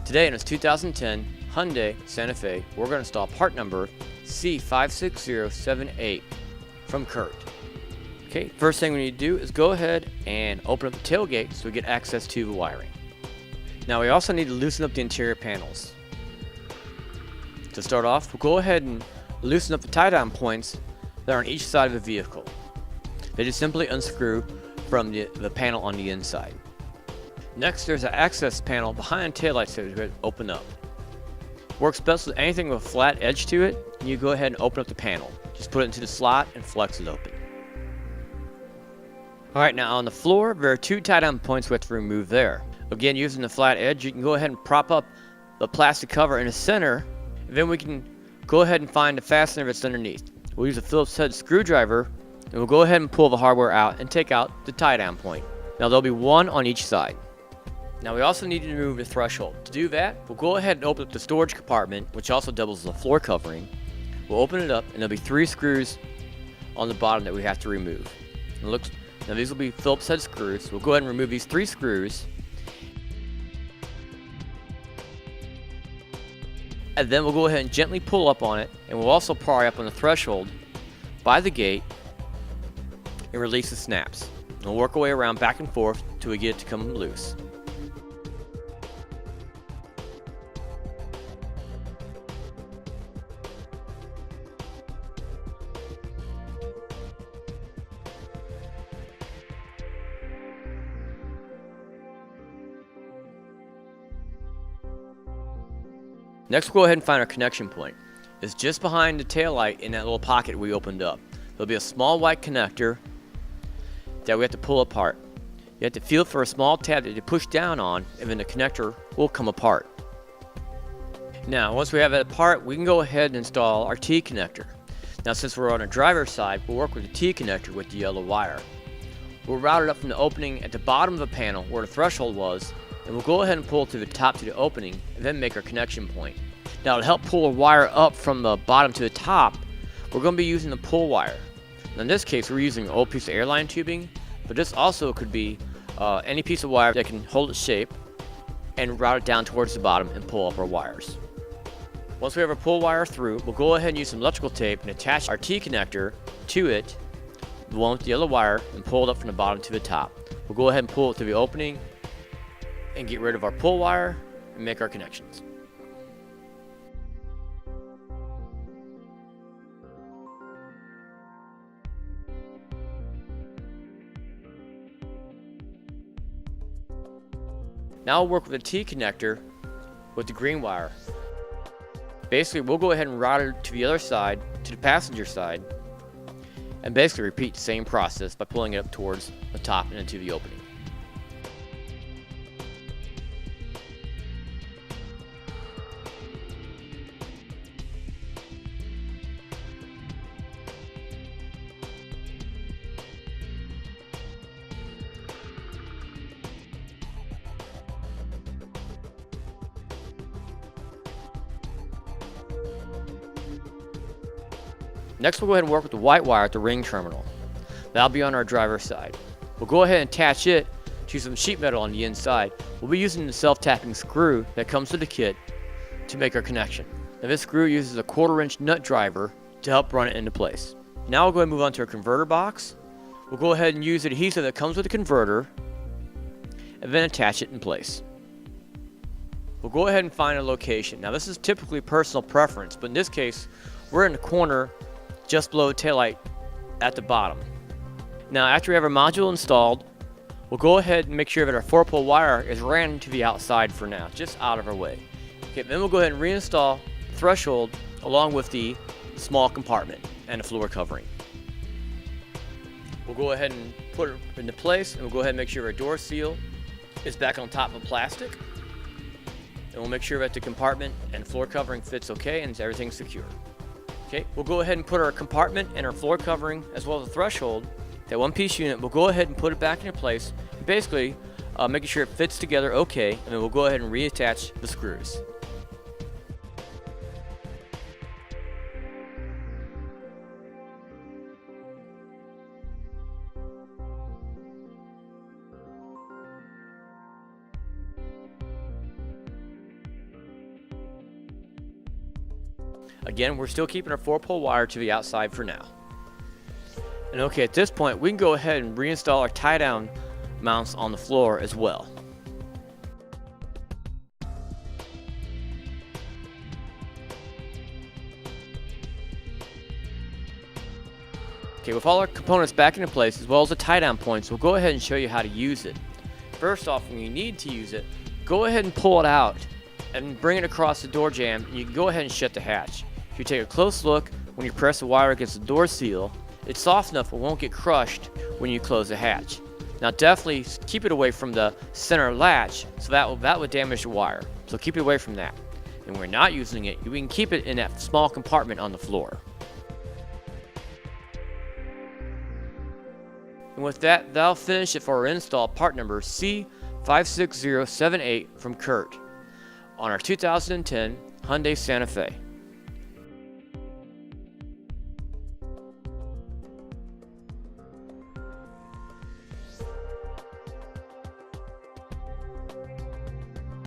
Today in this 2010 Hyundai Santa Fe, we're going to install part number C56078 from Curt. Okay, first thing we need to do is go ahead and open up the tailgate so we get access to the wiring. Now we also need to loosen up the interior panels. To start off, we'll go ahead and loosen up the tie-down points that are on each side of the vehicle. They just simply unscrew from the panel on the inside. Next, there's an access panel behind the taillights that we open up. Works best with anything with a flat edge to it. You go ahead and open up the panel. Just put it into the slot and flex it open. Alright, now on the floor, there are two tie-down points we have to remove there. Again, using the flat edge, you can go ahead and prop up the plastic cover in the center, and then we can go ahead and find the fastener that's underneath. We'll use a Phillips head screwdriver, and we'll go ahead and pull the hardware out and take out the tie-down point. Now there'll be one on each side. Now we also need to remove the threshold. To do that, we'll go ahead and open up the storage compartment, which also doubles as a floor covering. We'll open it up, and there'll be 3 screws on the bottom that we have to remove. Now these will be Phillips head screws. We'll go ahead and remove these 3 screws. And then we'll go ahead and gently pull up on it, and we'll also pry up on the threshold by the gate and release the snaps. And we'll work our way around back and forth till we get it to come loose. Next, we'll go ahead and find our connection point. It's just behind the taillight in that little pocket we opened up. There'll be a small white connector that we have to pull apart. You have to feel for a small tab that you push down on, and then the connector will come apart. Now, once we have it apart, we can go ahead and install our T connector. Now, since we're on the driver's side, we'll work with the T connector with the yellow wire. We'll route it up from the opening at the bottom of the panel where the threshold was, and we'll go ahead and pull to the top to the opening and then make our connection point. Now, to help pull a wire up from the bottom to the top, we're going to be using the pull wire. Now, in this case, we're using an old piece of airline tubing, but this also could be any piece of wire that can hold its shape and route it down towards the bottom and pull up our wires. Once we have our pull wire through, we'll go ahead and use some electrical tape and attach our T connector to it, the one with the yellow wire, and pull it up from the bottom to the top. We'll go ahead and pull it to the opening and get rid of our pull wire and make our connections. Now we'll work with the T connector with the green wire. Basically, we'll go ahead and route it to the other side, to the passenger side, and basically repeat the same process by pulling it up towards the top and into the opening. Next, we'll go ahead and work with the white wire at the ring terminal. That'll be on our driver's side. We'll go ahead and attach it to some sheet metal on the inside. We'll be using the self-tapping screw that comes with the kit to make our connection. Now, this screw uses a 1/4-inch nut driver to help run it into place. Now we'll go ahead and move on to our converter box. We'll go ahead and use the adhesive that comes with the converter and then attach it in place. We'll go ahead and find a location. Now, this is typically personal preference, but in this case, we're in the corner just below the taillight at the bottom. Now, after we have our module installed, we'll go ahead and make sure that our 4-pole wire is ran to the outside for now, just out of our way. Okay, then we'll go ahead and reinstall the threshold along with the small compartment and the floor covering. We'll go ahead and put it into place, and we'll go ahead and make sure our door seal is back on top of plastic. And we'll make sure that the compartment and floor covering fits okay and everything's secure. Okay, we'll go ahead and put our compartment and our floor covering as well as the threshold, that one-piece unit, we'll go ahead and put it back into place, basically making sure it fits together okay, and then we'll go ahead and reattach the screws. Again, we're still keeping our 4-pole wire to the outside for now. And okay, at this point, we can go ahead and reinstall our tie-down mounts on the floor as well. Okay, with all our components back into place, as well as the tie-down points, we'll go ahead and show you how to use it. First off, when you need to use it, go ahead and pull it out and bring it across the door jamb, and you can go ahead and shut the hatch. If you take a close look, when you press the wire against the door seal, it's soft enough it won't get crushed when you close the hatch. Now definitely keep it away from the center latch, so that would damage the wire. So keep it away from that. And when we're not using it, we can keep it in that small compartment on the floor. And with that, that'll finish it for our install part number C56078 from Curt on our 2010 Hyundai Santa Fe.